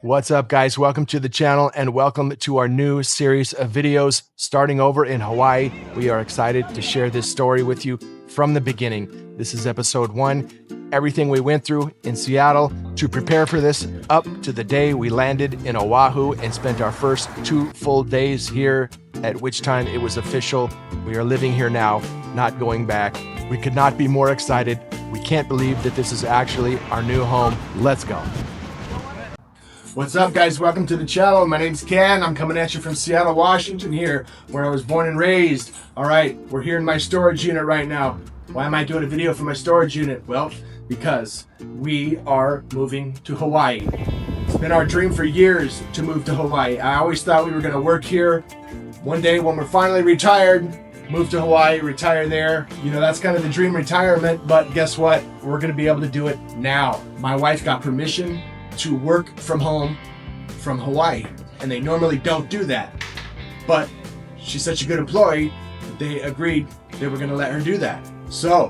What's up, guys? Welcome to the channel and welcome to our new series of videos starting over in Hawaii. We are excited to share this story with you from the beginning. This is episode 1, everything we went through in Seattle to prepare for this up to the day we landed in Oahu and spent our first 2 full days here, at which time it was official. We are living here now, not going back. We could not be more excited. We can't believe that this is actually our new home. Let's go. What's up, guys? Welcome to the channel. My name's Ken. I'm coming at you from Seattle, Washington here, where I was born and raised. All right, we're here in my storage unit right now. Why am I doing a video from my storage unit? Well, because we are moving to Hawaii. It's been our dream for years to move to Hawaii. I always thought we were gonna work here. One day when we're finally retired, move to Hawaii, retire there. You know, that's kind of the dream retirement, but guess what? We're gonna be able to do it now. My wife got permission to work from home from Hawaii, and they normally don't do that, but she's such a good employee that they agreed they were going to let her do that. So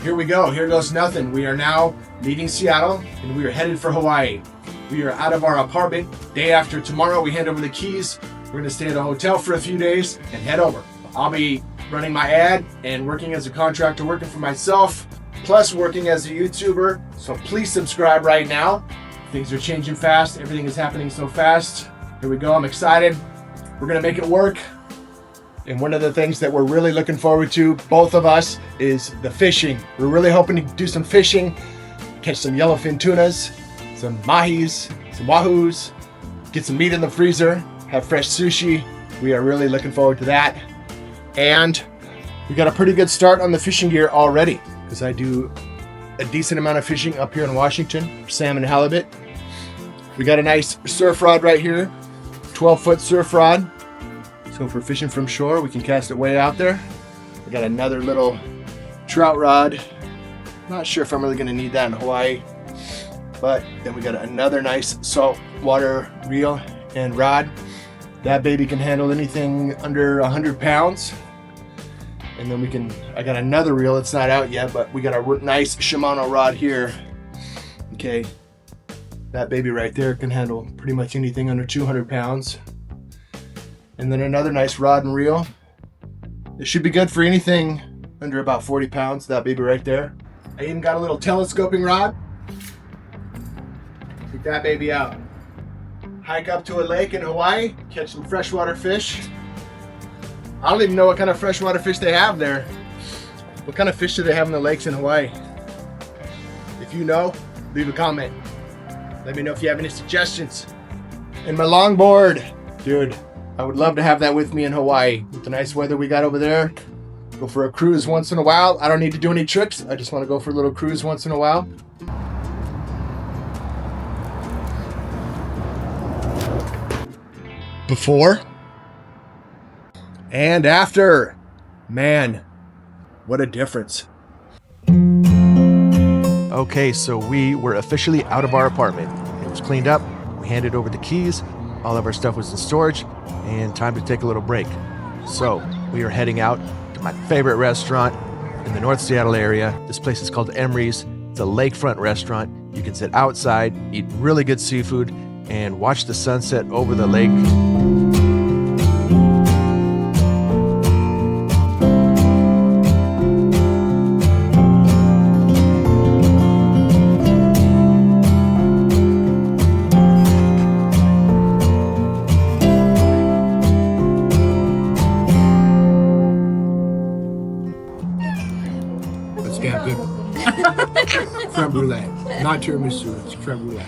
here we go. Here goes nothing. We are now leaving Seattle and we are headed for Hawaii. We are out of our apartment. Day after tomorrow, we hand over the keys. We're going to stay at a hotel for a few days and head over. I'll be running my ad and working as a contractor, working for myself, plus working as a YouTuber. So please subscribe right now. Things are changing fast. Everything is happening so fast. Here we go. I'm excited. We're going to make it work. And one of the things that we're really looking forward to, both of us, is the fishing. We're really hoping to do some fishing, catch some yellowfin tunas, some mahis, some wahoos, get some meat in the freezer, have fresh sushi. We are really looking forward to that. And we got a pretty good start on the fishing gear already, because I do a decent amount of fishing up here in Washington, salmon and halibut. We got a nice surf rod right here, 12-foot surf rod. So if we're fishing from shore, we can cast it way out there. We got another little trout rod. Not sure if I'm really gonna need that in Hawaii. But then we got another nice saltwater reel and rod. That baby can handle anything under 100 pounds. And then I got another reel, it's not out yet, but we got a nice Shimano rod here. Okay, that baby right there can handle pretty much anything under 200 pounds. And then another nice rod and reel. It should be good for anything under about 40 pounds, that baby right there. I even got a little telescoping rod. Take that baby out. Hike up to a lake in Hawaii, catch some freshwater fish. I don't even know what kind of freshwater fish they have there. What kind of fish do they have in the lakes in Hawaii? If you know, leave a comment. Let me know if you have any suggestions. And my longboard. Dude, I would love to have that with me in Hawaii. With the nice weather we got over there. Go for a cruise once in a while. I don't need to do any trips. I just want to go for a little cruise once in a while. Before and after. Man, what a difference. Okay, so we were officially out of our apartment. It was cleaned up, we handed over the keys, all of our stuff was in storage, and time to take a little break. So we are heading out to my favorite restaurant in the North Seattle area. This place is called Emery's. It's a lakefront restaurant. You can sit outside, eat really good seafood, and watch the sunset over the lake. Damn good. Creme brulee. Not tiramisu, it's creme brulee.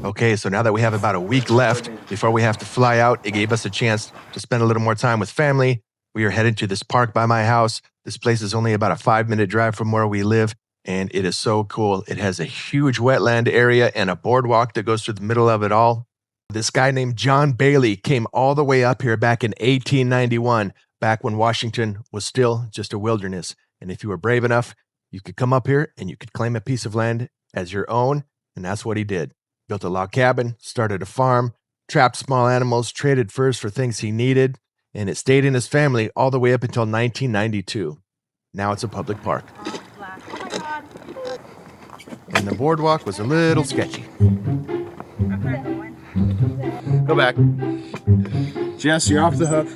Okay, so now that we have about a week left before we have to fly out, it gave us a chance to spend a little more time with family. We are headed to this park by my house. This place is only about a 5-minute drive from where we live, and it is so cool. It has a huge wetland area and a boardwalk that goes through the middle of it all. This guy named John Bailey came all the way up here back in 1891. Back when Washington was still just a wilderness. And if you were brave enough, you could come up here and you could claim a piece of land as your own. And that's what he did. Built a log cabin, started a farm, trapped small animals, traded furs for things he needed. And it stayed in his family all the way up until 1992. Now it's a public park. and the boardwalk was a little sketcy. Go back. Jess, you're off the hook.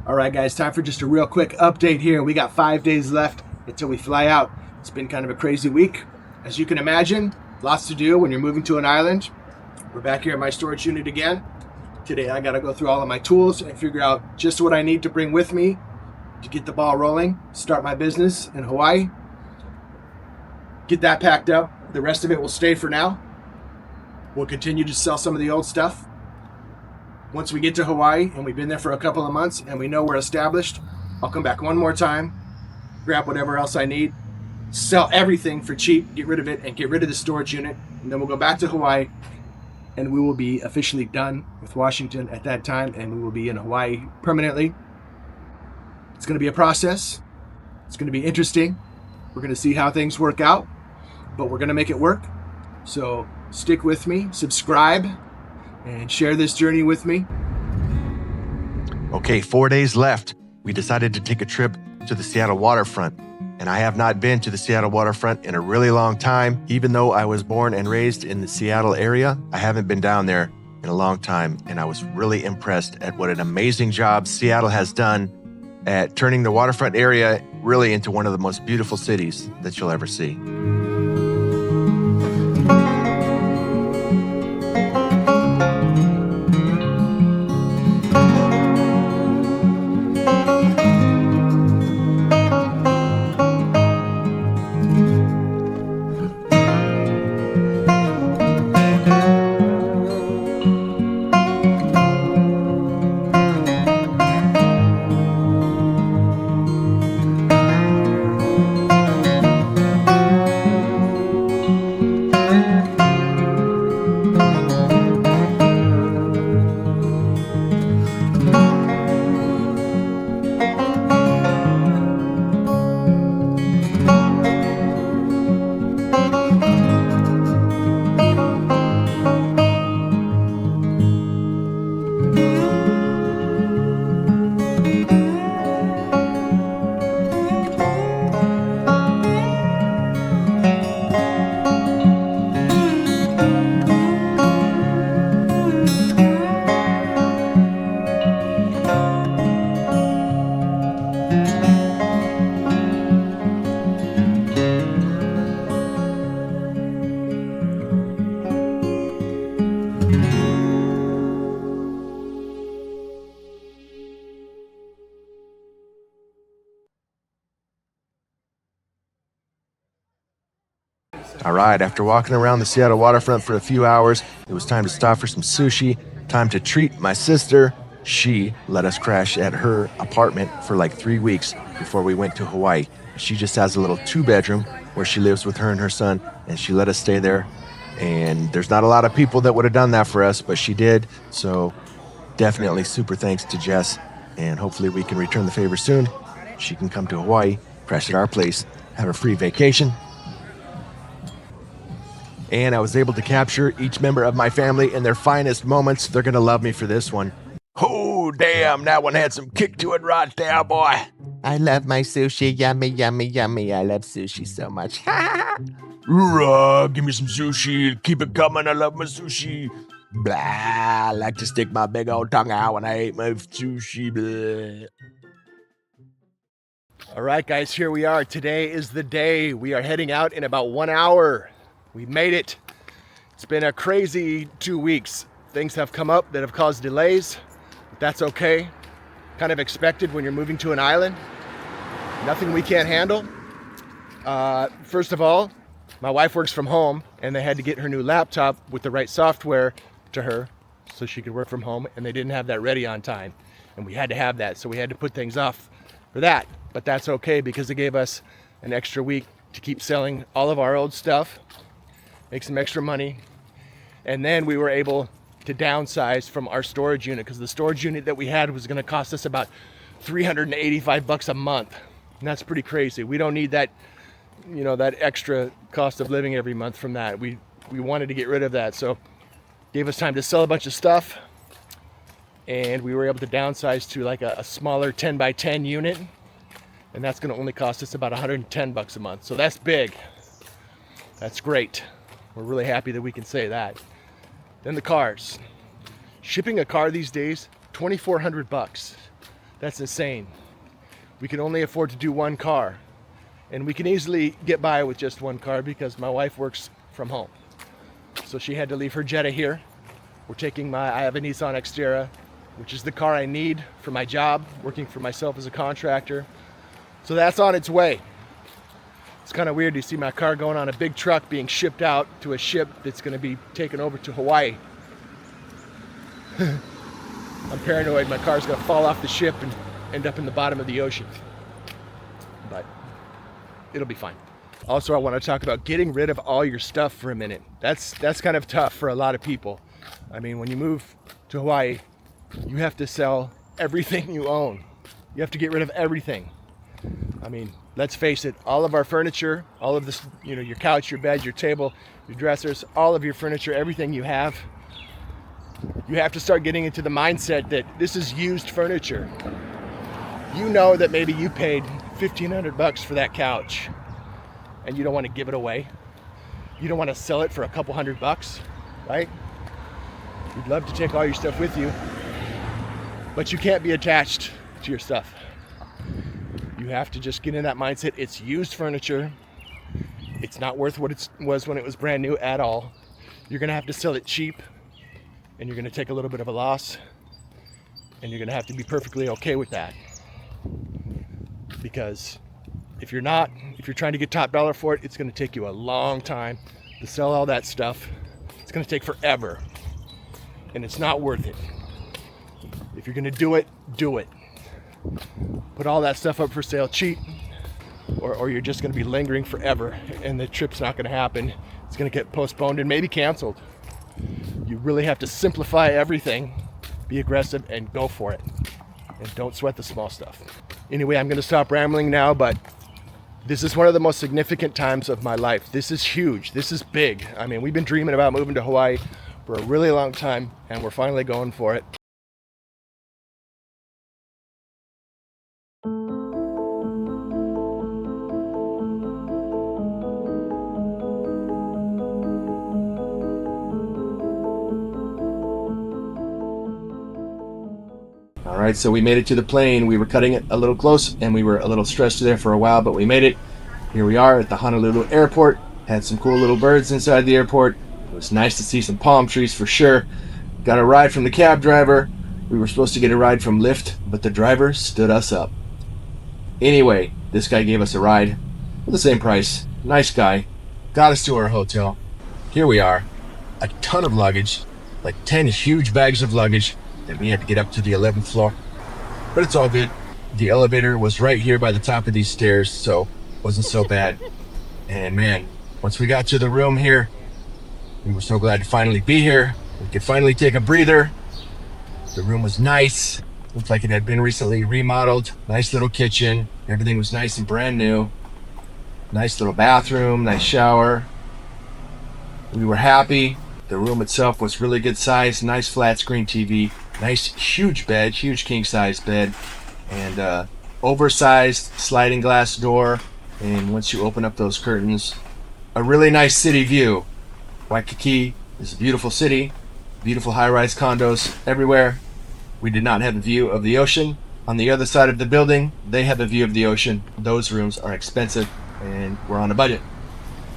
All right, guys, time for just a real quick update here. We got 5 days left until we fly out. It's been kind of a crazy week. As you can imagine, lots to do when you're moving to an island. We're back here at my storage unit again. Today, I gotta go through all of my tools and figure out just what I need to bring with me to get the ball rolling, start my business in Hawaii. Get that packed up. The rest of it will stay for now. We'll continue to sell some of the old stuff. Once we get to Hawaii and we've been there for a couple of months and we know we're established, I'll come back one more time, grab whatever else I need, sell everything for cheap, get rid of it, and get rid of the storage unit. And then we'll go back to Hawaii and we will be officially done with Washington at that time, and we will be in Hawaii permanently. It's going to be a process. It's going to be interesting. We're going to see how things work out, but we're going to make it work. So stick with me, subscribe, and share this journey with me. Okay, 4 days left. We decided to take a trip to the Seattle waterfront. And I have not been to the Seattle waterfront in a really long time. Even though I was born and raised in the Seattle area, I haven't been down there in a long time. And I was really impressed at what an amazing job Seattle has done at turning the waterfront area really into one of the most beautiful cities that you'll ever see. All right, after walking around the Seattle waterfront for a few hours, it was time to stop for some sushi, time to treat my sister. She let us crash at her apartment for like 3 weeks before we went to Hawaii. She just has a little 2-bedroom where she lives with her and her son, and she let us stay there. And there's not a lot of people that would have done that for us, but she did. So definitely super thanks to Jess, and hopefully we can return the favor soon. She can come to Hawaii, crash at our place, have a free vacation. And I was able to capture each member of my family in their finest moments. They're going to love me for this one. Oh, damn, that one had some kick to it right there, boy. I love my sushi. Yummy, yummy, yummy. I love sushi so much. Give me some sushi. Keep it coming. I love my sushi. Blah. I like to stick my big old tongue out when I eat my sushi. Blah. All right, guys, here we are. Today is the day. We are heading out in about 1 hour. We made it. It's been a crazy 2 weeks. Things have come up that have caused delays, but that's okay. Kind of expected when you're moving to an island. Nothing we can't handle. First of all, my wife works from home, and they had to get her new laptop with the right software to her so she could work from home, and they didn't have that ready on time. And we had to have that, so we had to put things off for that. But that's okay because it gave us an extra week to keep selling all of our old stuff, make some extra money, and then we were able to downsize from our storage unit because the storage unit that we had was going to cost us about $385 a month. And that's pretty crazy. We don't need that, you know, that extra cost of living every month from that. We wanted to get rid of that. So gave us time to sell a bunch of stuff, and we were able to downsize to like a smaller 10 by 10 unit. And that's going to only cost us about $110 a month. So that's big. That's great. We're really happy that we can say that. Then the cars. Shipping a car these days, $2,400. That's insane. We can only afford to do one car. And we can easily get by with just one car because my wife works from home. So she had to leave her Jetta here. We're taking I have a Nissan Xterra, which is the car I need for my job, working for myself as a contractor. So that's on its way. It's kind of weird to see my car going on a big truck being shipped out to a ship that's going to be taken over to Hawaii. I'm paranoid my car's going to fall off the ship and end up in the bottom of the ocean. But it'll be fine. Also, I want to talk about getting rid of all your stuff for a minute. That's kind of tough for a lot of people. I mean, when you move to Hawaii, you have to sell everything you own. You have to get rid of everything. I mean, let's face it, all of our furniture, all of this, you know, your couch, your bed, your table, your dressers, all of your furniture, everything you have to start getting into the mindset that this is used furniture. You know that maybe you paid $1,500 for that couch and you don't want to give it away. You don't want to sell it for a couple $100, right? You'd love to take all your stuff with you, but you can't be attached to your stuff. You have to just get in that mindset. It's used furniture. It's not worth what it was when it was brand new at all. You're going to have to sell it cheap, and you're going to take a little bit of a loss, and you're going to have to be perfectly okay with that. Because if you're trying to get top dollar for it, it's going to take you a long time to sell all that stuff. It's going to take forever, and it's not worth it. If you're going to do it, do it. Put all that stuff up for sale cheap, or you're just going to be lingering forever and the trip's not going to happen. It's going to get postponed and maybe canceled. You really have to simplify everything, be aggressive, and go for it. And don't sweat the small stuff. Anyway, I'm going to stop rambling now, but this is one of the most significant times of my life. This is huge. This is big. I mean, we've been dreaming about moving to Hawaii for a really long time, and we're finally going for it. All right, so we made it to the plane. We were cutting it a little close, and we were a little stressed there for a while, but we made it. Here we are at the Honolulu airport. Had some cool little birds inside the airport. It was nice to see some palm trees for sure. Got a ride from the cab driver. We were supposed to get a ride from Lyft, but the driver stood us up. Anyway, this guy gave us a ride for the same price. Nice guy. Got us to our hotel. Here we are. A ton of luggage, like 10 huge bags of luggage that we had to get up to the 11th floor. But it's all good. The elevator was right here by the top of these stairs, so it wasn't so bad. And man, once we got to the room here, we were so glad to finally be here. We could finally take a breather. The room was nice. Looked like it had been recently remodeled. Nice little kitchen. Everything was nice and brand new. Nice little bathroom, nice shower. We were happy. The room itself was really good size. Nice flat screen TV. Nice huge bed, huge king size bed. And oversized sliding glass door. And once you open up those curtains, a really nice city view. Waikiki is a beautiful city. Beautiful high-rise condos everywhere. We did not have a view of the ocean. On the other side of the building, they have a view of the ocean. Those rooms are expensive, and we're on a budget.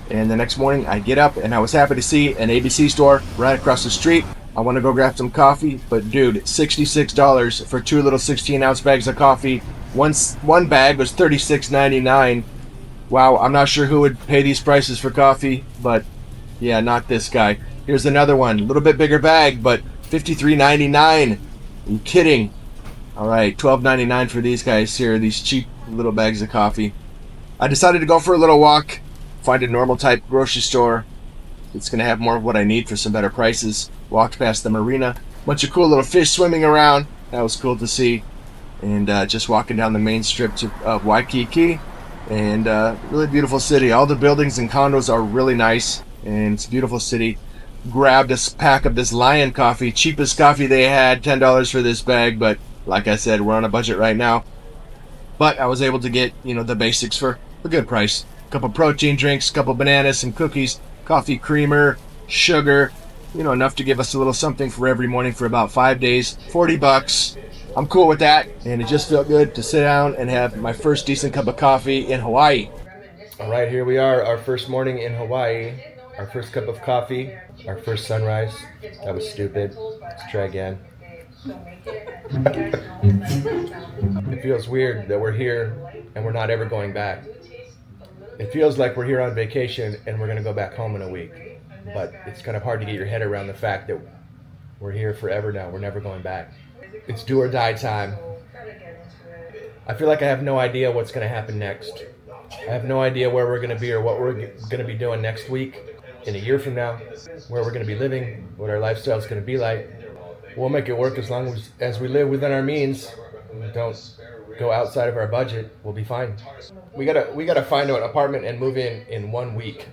And the next morning, I get up, and I was happy to see an ABC store right across the street. I want to go grab some coffee, but dude, $66 for 2 little 16-ounce bags of coffee. One bag was $36.99. Wow, I'm not sure who would pay these prices for coffee, but yeah, not this guy. Here's another one, a little bit bigger bag, but $53.99. Are you kidding? All right, $12.99 for these guys here, these cheap little bags of coffee. I decided to go for a little walk, find a normal type grocery store. It's going to have more of what I need for some better prices. Walked past the marina, bunch of cool little fish swimming around. That was cool to see. and just walking down the main strip of Waikiki, and really beautiful city. All the buildings and condos are really nice, and it's a beautiful city. Grabbed a pack of this Lion coffee, cheapest coffee they had, $10 for this bag, but like I said, we're on a budget right now. But I was able to get, the basics for a good price. A couple protein drinks, a couple bananas, some cookies, coffee creamer, sugar, enough to give us a little something for every morning for about 5 days, $40. I'm cool with that, and it just felt good to sit down and have my first decent cup of coffee in Hawaii. All right, here we are, our first morning in Hawaii, our first cup of coffee, our first sunrise. That was stupid. Let's try again. It feels weird that we're here and we're not ever going back. It feels like we're here on vacation and we're going to go back home in a week. But it's kind of hard to get your head around the fact that we're here forever now. We're never going back. It's do or die time. I feel like I have no idea what's going to happen next. I have no idea where we're going to be or what we're going to be doing next week, in a year from now, where we're going to be living, what our lifestyle is going to be like. We'll make it work as long as we live within our means. Don't go outside of our budget. We'll be fine. We gotta find an apartment and move in 1 week.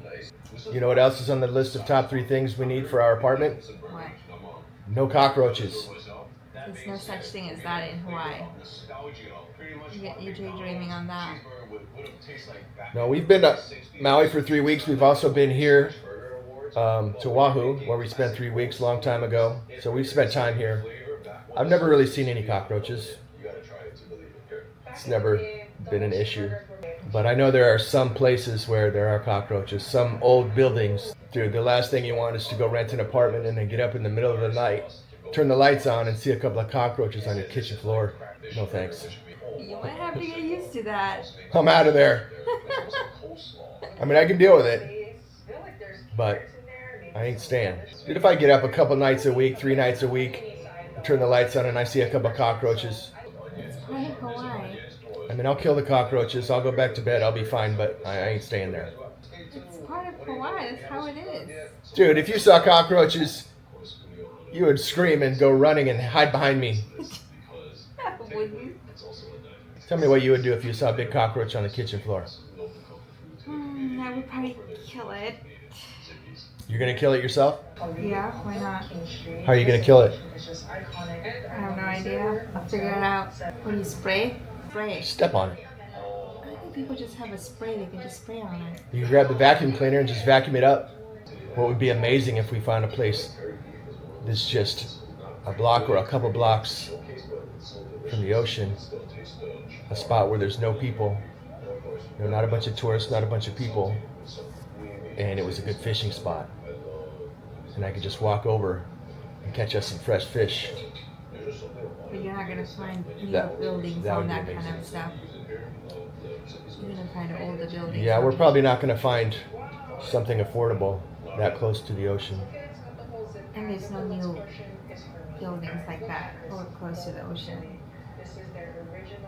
You know what else is on the list of top 3 things we need for our apartment? What? No cockroaches. There's no such thing as that in Hawaii. You're daydreaming on that. No, we've been to Maui for 3 weeks. We've also been here to Oahu, where we spent 3 weeks a long time ago. So we've spent time here. I've never really seen any cockroaches. It's never been an issue. But I know there are some places where there are cockroaches, some old buildings. Dude, the last thing you want is to go rent an apartment and then get up in the middle of the night, turn the lights on, and see a couple of cockroaches on your kitchen floor. No thanks. You might have to get used to that. I'm out of there. I mean, I can deal with it, but I ain't staying. Dude, if I get up a couple nights a week, 3 nights a week, turn the lights on and I see a couple of cockroaches, It's part of Hawaii. I mean, I'll kill the cockroaches, I'll go back to bed, I'll be fine, but I ain't staying there. It's part of Hawaii. That's how it is. Dude, if you saw cockroaches, you would scream and go running and hide behind me. Would you? Tell me what you would do if you saw a big cockroach on the kitchen floor. I would probably kill it. You're gonna kill it yourself? Yeah, why not? How are you gonna kill it? I have no idea. I'll figure it out. What do you spray? Spray. Step on it. I think people just have a spray. They can just spray on it. You can grab the vacuum cleaner and just vacuum it up. What would be amazing if we found a place that's just a block or a couple blocks from the ocean, a spot where there's no people, not a bunch of tourists, not a bunch of people, and it was a good fishing spot, and I could just walk over and catch us some fresh fish. But you're not gonna find new That- buildings that would on be that kind amazing. of stuff. You're gonna find older buildings. Yeah, we're probably not going to find something affordable that close to the ocean. And there's no new buildings like that or close to the ocean.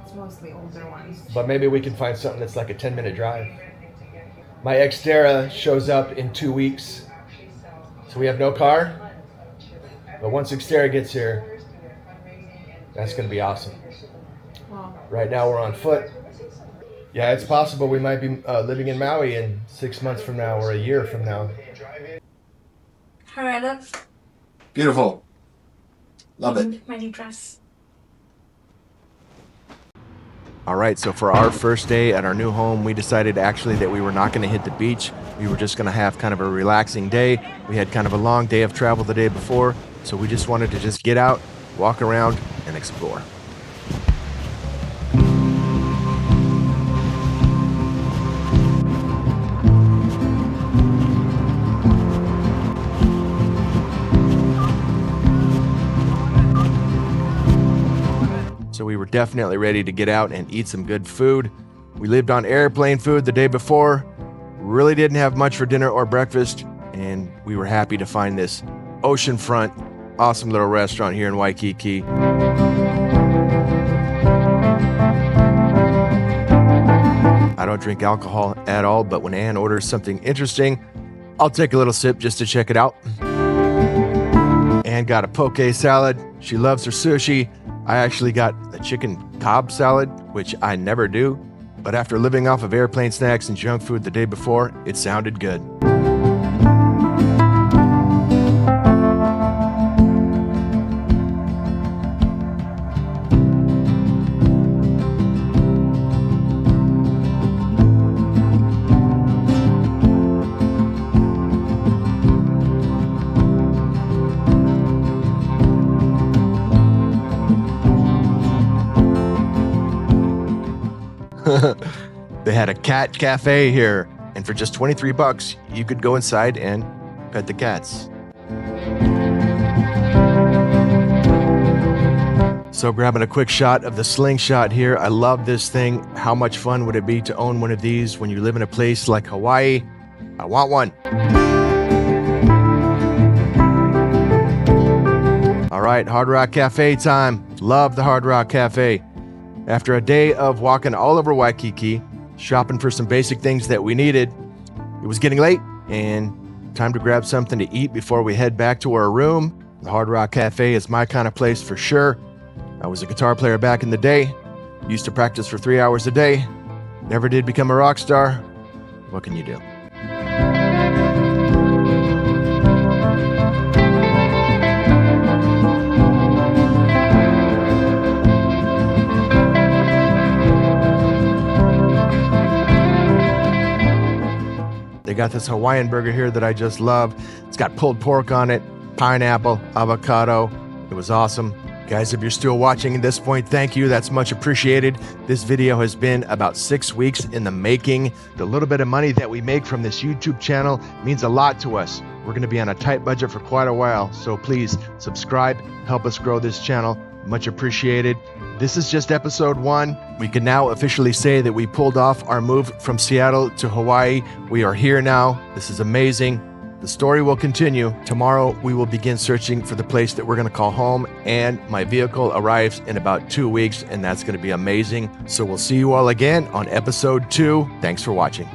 It's mostly older ones. But maybe we can find something that's like a 10-minute drive. My ex-Dara shows up in 2 weeks, so we have no car. But once Xterra gets here, that's going to be awesome. Well, Right now we're on foot. Yeah, it's possible we might be living in Maui in 6 months from now or a year from now. Miranda, Beautiful. Love it. my new dress. All right, so for our first day at our new home, we decided actually that we were not going to hit the beach. We were just going to have kind of a relaxing day. We had kind of a long day of travel the day before, so we just wanted to just get out, walk around, and explore. So we were definitely ready to get out and eat some good food. We lived on airplane food the day before, really didn't have much for dinner or breakfast, and we were happy to find this oceanfront, awesome little restaurant here in Waikiki. I don't drink alcohol at all, but when Ann orders something interesting, I'll take a little sip just to check it out. Ann got a poke salad. She loves her sushi. I actually got a chicken Cobb salad, which I never do, but after living off of airplane snacks and junk food the day before, it sounded good. They had a cat cafe here, and for just $23, you could go inside and pet the cats. So grabbing a quick shot of the slingshot here. I love this thing. How much fun would it be to own one of these when you live in a place like Hawaii? I want one. All right, Hard Rock Cafe time. Love the Hard Rock Cafe. After a day of walking all over Waikiki, shopping for some basic things that we needed, it was getting late and time to grab something to eat before we head back to our room. The Hard Rock Cafe is my kind of place for sure. I was a guitar player back in the day, used to practice for 3 hours a day, never did become a rock star. What can you do? They got this Hawaiian burger here that I just love. It's got pulled pork on it, pineapple, avocado. It was awesome. Guys, if you're still watching at this point, thank you. That's much appreciated. This video has been about 6 weeks in the making. The little bit of money that we make from this YouTube channel means a lot to us. We're going to be on a tight budget for quite a while, so please subscribe, help us grow this channel. Much appreciated. This is just episode 1. We can now officially say that we pulled off our move from Seattle to Hawaii. We are here now. This is amazing. The story will continue. Tomorrow, we will begin searching for the place that we're going to call home, and my vehicle arrives in about 2 weeks, and that's going to be amazing. So we'll see you all again on episode 2. Thanks for watching.